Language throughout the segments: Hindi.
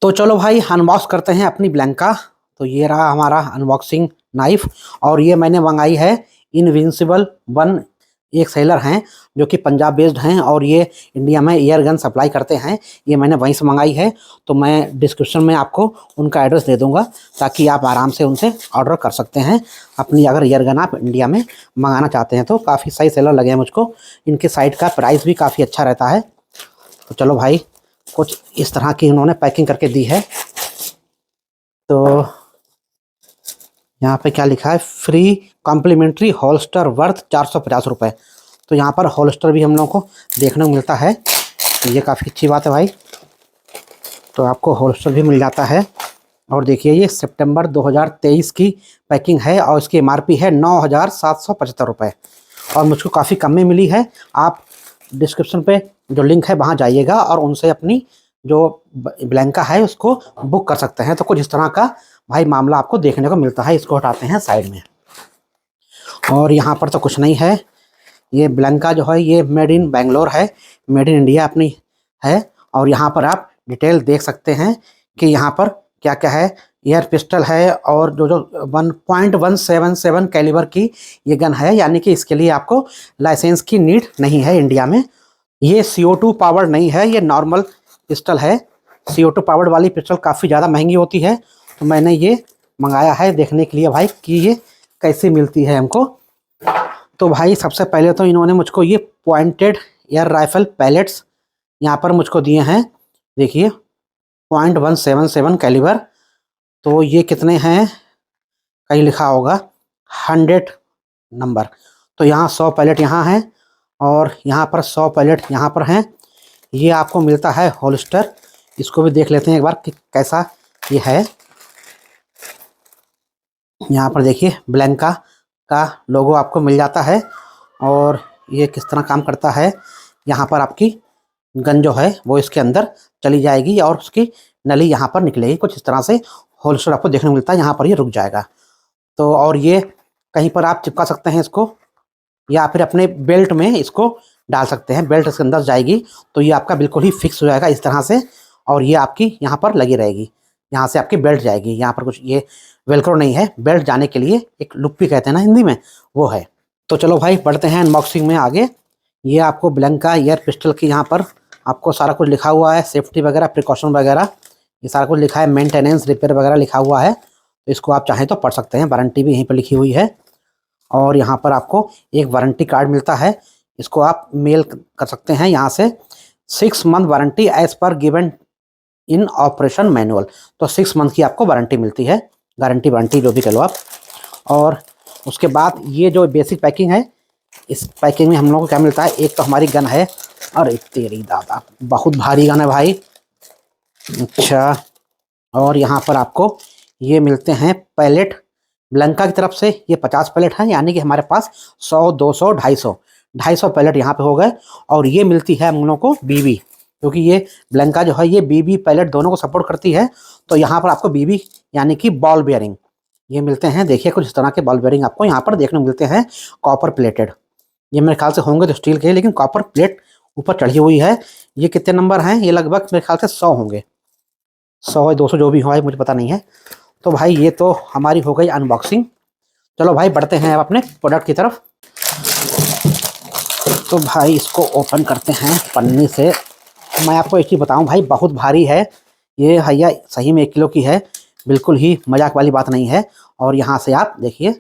तो चलो भाई अनबॉक्स करते हैं अपनी ब्लैंका। तो ये रहा हमारा अनबॉक्सिंग नाइफ। और ये मैंने मंगाई है इनविंसिबल वन, एक सेलर हैं जो कि पंजाब बेस्ड हैं और ये इंडिया में एयर गन सप्लाई करते हैं। ये मैंने वहीं से मंगाई है, तो मैं डिस्क्रिप्शन में आपको उनका एड्रेस दे दूंगा ताकि आप आराम से उनसे ऑर्डर कर सकते हैं अपनी, अगर एयर गन आप इंडिया में मंगाना चाहते हैं तो। काफ़ी सही सेलर लगे हैं मुझको, इनके साइट का प्राइस भी काफ़ी अच्छा रहता है। तो चलो भाई, कुछ इस तरह की इन्होंने पैकिंग करके दी है। तो यहाँ पे क्या लिखा है, फ्री कॉम्प्लीमेंट्री होल्स्टर वर्थ 450 रुपये। तो यहाँ पर होल्स्टर भी हम लोगों को देखने को मिलता है, तो ये काफ़ी अच्छी बात है भाई। तो आपको होल्स्टर भी मिल जाता है। और देखिए ये सितंबर 2023 की पैकिंग है और इसकी एमआरपी है 9,775 रुपये और मुझको काफ़ी कम में मिली है। आप डिस्क्रिप्शन पे जो लिंक है वहाँ जाइएगा और उनसे अपनी जो ब्लैंका है उसको बुक कर सकते हैं। तो कुछ इस तरह का भाई मामला आपको देखने को मिलता है। इसको हटाते हैं साइड में। और यहाँ पर तो कुछ नहीं है। ये ब्लैंका जो है ये मेड इन बेंगलोर है, मेड इन इंडिया अपनी है। और यहाँ पर आप डिटेल देख सकते हैं कि यहाँ पर क्या क्या है। एयर पिस्टल है और जो 1.177 कैलिबर की ये गन है, यानी कि इसके लिए आपको लाइसेंस की नीड नहीं है इंडिया में। ये CO2 पावर्ड नहीं है, ये नॉर्मल पिस्टल है। CO2 पावर्ड वाली पिस्टल काफ़ी ज़्यादा महंगी होती है, तो मैंने ये मंगाया है देखने के लिए भाई कि ये कैसे मिलती है हमको। तो भाई सबसे पहले तो इन्होंने मुझको ये पॉइंटेड एयर राइफल पैलेट्स यहाँ पर मुझको दिए हैं। देखिए 0.177 कैलिबर। तो ये कितने हैं, कहीं लिखा होगा 100 नंबर। तो यहाँ 100 पैलेट यहाँ हैं और यहाँ पर 100 पैलेट यहाँ पर हैं। ये आपको मिलता है होल्स्टर, इसको भी देख लेते हैं एक बार कि कैसा ये है। यहाँ पर देखिए ब्लैंका का लोगो आपको मिल जाता है और ये किस तरह काम करता है। यहाँ पर आपकी गन जो है वो इसके अंदर चली जाएगी और उसकी नली यहाँ पर निकलेगी। कुछ इस तरह से होल्स्टर आपको देखने को मिलता है, यहाँ पर ये रुक जाएगा। तो और ये कहीं पर आप चिपका सकते हैं इसको, या फिर अपने बेल्ट में इसको डाल सकते हैं। बेल्ट इसके अंदर जाएगी तो ये आपका बिल्कुल ही फिक्स हो जाएगा इस तरह से, और ये आपकी यहाँ पर लगी रहेगी। यहाँ से आपकी बेल्ट जाएगी, यहाँ पर कुछ ये वेलक्रो नहीं है, बेल्ट जाने के लिए एक लुक भी कहते हैं ना हिंदी में, वो है। तो चलो भाई बढ़ते हैं अनबॉक्सिंग में आगे। ये आपको ब्लैंका एयर पिस्टल की यहाँ पर आपको सारा कुछ लिखा हुआ है, सेफ्टी वगैरह, प्रिकॉशन वगैरह, ये सारा कुछ लिखा है। मेंटेनेंस रिपेयर वगैरह लिखा हुआ है, तो इसको आप चाहें तो पढ़ सकते हैं। वारंटी भी यहीं पर लिखी हुई है और यहाँ पर आपको एक वारंटी कार्ड मिलता है, इसको आप मेल कर सकते हैं यहाँ से। 6 month warranty as per given in operation manual. तो 6 मंथ की आपको वारंटी मिलती है, गारंटी वारंटी जो भी कह लो आप। और उसके बाद ये जो बेसिक पैकिंग है, इस पैकिंग में हम लोगों को क्या मिलता है, एक तो हमारी गन है। अरे तेरी दादा, बहुत भारी गन है भाई। अच्छा, और यहाँ पर आपको ये मिलते हैं पैलेट। ब्लैंका की तरफ से ये 50 पैलेट हैं, यानी कि हमारे पास 100, 200, 250 पैलेट यहाँ पे हो गए। और ये मिलती है हम लोगों को BB, क्योंकि ये ब्लैंका जो है ये BB पैलेट दोनों को सपोर्ट करती है। तो यहाँ पर आपको BB यानी कि बॉल बेयरिंग ये मिलते हैं। देखिए कुछ इस तरह के बॉल बेयरिंग आपको यहाँ पर देखने को मिलते हैं, कॉपर प्लेटेड। ये मेरे ख्याल से होंगे तो स्टील के, लेकिन कॉपर प्लेट ऊपर चढ़ी हुई है। ये कितने नंबर हैं, ये लगभग मेरे ख्याल से 100 होंगे, 100 या 200 जो भी हो मुझे पता नहीं है। तो भाई ये तो हमारी हो गई अनबॉक्सिंग। चलो भाई बढ़ते हैं अब अपने प्रोडक्ट की तरफ। तो भाई इसको ओपन करते हैं पन्नी से। मैं आपको एक चीज़ बताऊं भाई, बहुत भारी है ये भैया, सही में 1 किलो की है, बिल्कुल ही मजाक वाली बात नहीं है। और यहाँ से आप देखिए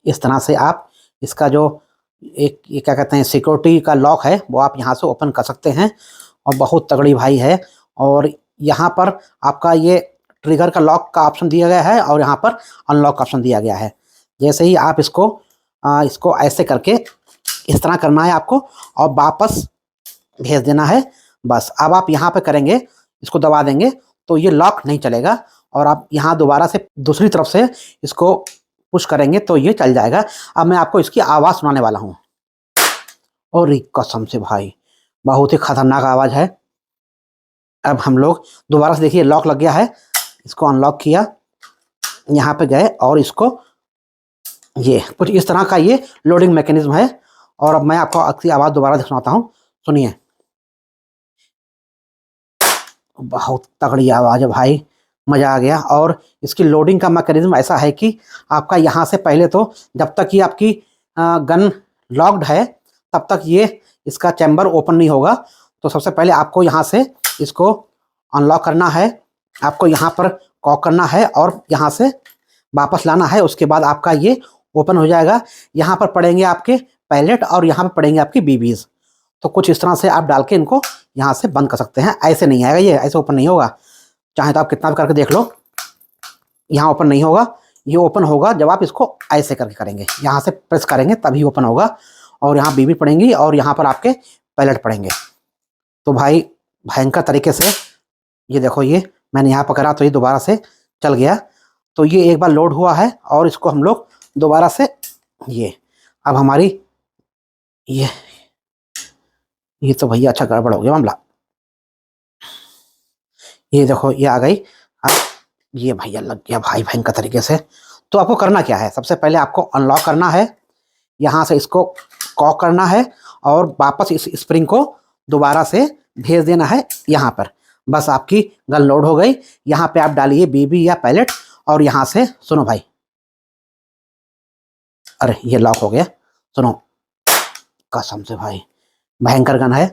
इस तरह से आप इसका जो एक ये क्या कहते हैं सिक्योरिटी का लॉक है वो आप यहाँ से ओपन कर सकते हैं। और बहुत तगड़ी भाई है। और यहाँ पर आपका ये ट्रिगर का लॉक का ऑप्शन दिया गया है और यहाँ पर अनलॉक का ऑप्शन दिया गया है। जैसे ही आप इसको ऐसे करके इस तरह करना है आपको और वापस भेज देना है, बस। अब आप यहाँ पे करेंगे, इसको दबा देंगे तो ये लॉक नहीं चलेगा, और आप यहाँ दोबारा से दूसरी तरफ से इसको पुश करेंगे तो ये चल जाएगा। अब मैं आपको इसकी आवाज़ सुनाने वाला हूँ। और कसम से भाई बहुत ही खतरनाक आवाज़ है। अब हम लोग दोबारा से देखिए लॉक लग गया है, इसको अनलॉक किया, यहाँ पे गए और इसको ये कुछ इस तरह का ये लोडिंग मैकेनिज्म है। और अब मैं आपको अक्सी आवाज़ दोबारा सुनाता हूँ, सुनिए। बहुत तगड़ी आवाज़ है भाई, मज़ा आ गया। और इसकी लोडिंग का मैकेनिज्म ऐसा है कि आपका यहाँ से पहले तो जब तक ये आपकी गन लॉक्ड है तब तक ये इसका चैम्बर ओपन नहीं होगा। तो सबसे पहले आपको यहाँ से इसको अनलॉक करना है, आपको यहाँ पर कॉक करना है और यहाँ से वापस लाना है। उसके बाद आपका ये ओपन हो जाएगा। यहाँ पर पड़ेंगे आपके पैलेट और यहाँ पर पड़ेंगे आपकी बीबीज। तो कुछ इस तरह से आप डाल के इनको यहाँ से बंद कर सकते हैं। ऐसे नहीं आएगा, ये ऐसे ओपन नहीं होगा। चाहे तो आप कितना भी करके देख लो, यहाँ ओपन नहीं होगा। ये ओपन होगा जब आप इसको ऐसे करके करेंगे, यहाँ से प्रेस करेंगे तभी ओपन होगा। और यहाँ बीबी पड़ेंगी और यहाँ पर आपके पैलेट पड़ेंगे। तो भाई भयंकर तरीके से ये देखो, ये मैंने यहाँ पकड़ा तो ये दोबारा से चल गया। तो ये एक बार लोड हुआ है और इसको हम लोग दोबारा से ये अब हमारी ये तो भैया अच्छा गड़बड़ हो गया मामला। ये देखो ये आ गई। अब ये भैया लग गया भाई भयंकर तरीके से। तो आपको करना क्या है, सबसे पहले आपको अनलॉक करना है, यहाँ से इसको कॉक करना है और वापस इस स्प्रिंग को दोबारा से भेज देना है यहाँ पर। बस आपकी गन लोड हो गई। यहाँ पे आप डालिए बीबी या पैलेट और यहाँ से सुनो भाई, अरे ये लॉक हो गया, सुनो कसम से भाई भयंकर गन है।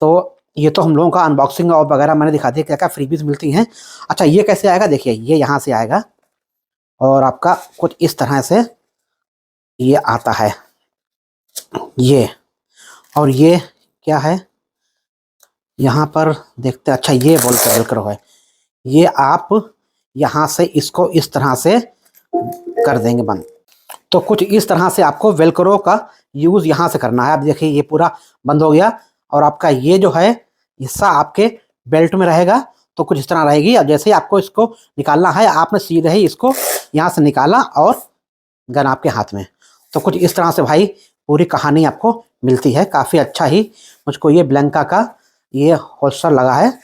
तो ये तो हम लोगों का अनबॉक्सिंग और वगैरह मैंने दिखा दिया क्या क्या फ्रीबीज मिलती हैं। अच्छा ये कैसे आएगा, देखिए ये यहाँ से आएगा और आपका कुछ इस तरह से ये आता है ये। और ये क्या है यहाँ पर देखते, अच्छा ये वेलक्रो है। ये आप यहाँ से इसको इस तरह से कर देंगे बंद। तो कुछ इस तरह से आपको वेलक्रो का यूज़ यहाँ से करना है। आप देखिए ये पूरा बंद हो गया और आपका ये जो है हिस्सा आपके बेल्ट में रहेगा। तो कुछ इस तरह रहेगी। अब जैसे ही आपको इसको निकालना है, आपने सीधे ही इसको यहाँ से निकाला और गन आपके हाथ में। तो कुछ इस तरह से भाई पूरी कहानी आपको मिलती है। काफ़ी अच्छा ही मुझको ये ब्लैंका का ये होल्स्टर लगा है।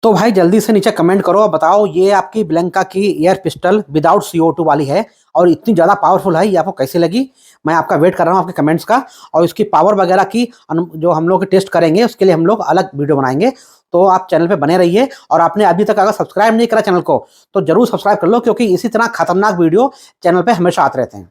तो भाई जल्दी से नीचे कमेंट करो और बताओ ये आपकी ब्लैंका की एयर पिस्टल विदाउट CO2 वाली है और इतनी ज़्यादा पावरफुल है, ये आपको कैसी लगी। मैं आपका वेट कर रहा हूँ आपके कमेंट्स का। और इसकी पावर वगैरह की जो हम लोग टेस्ट करेंगे उसके लिए हम लोग अलग वीडियो बनाएंगे। तो आप चैनल पे बने रहिए और आपने अभी तक अगर सब्सक्राइब नहीं करा चैनल को तो जरूर सब्सक्राइब कर लो, क्योंकि इसी तरह खतरनाक वीडियो चैनल पे हमेशा आते रहते हैं।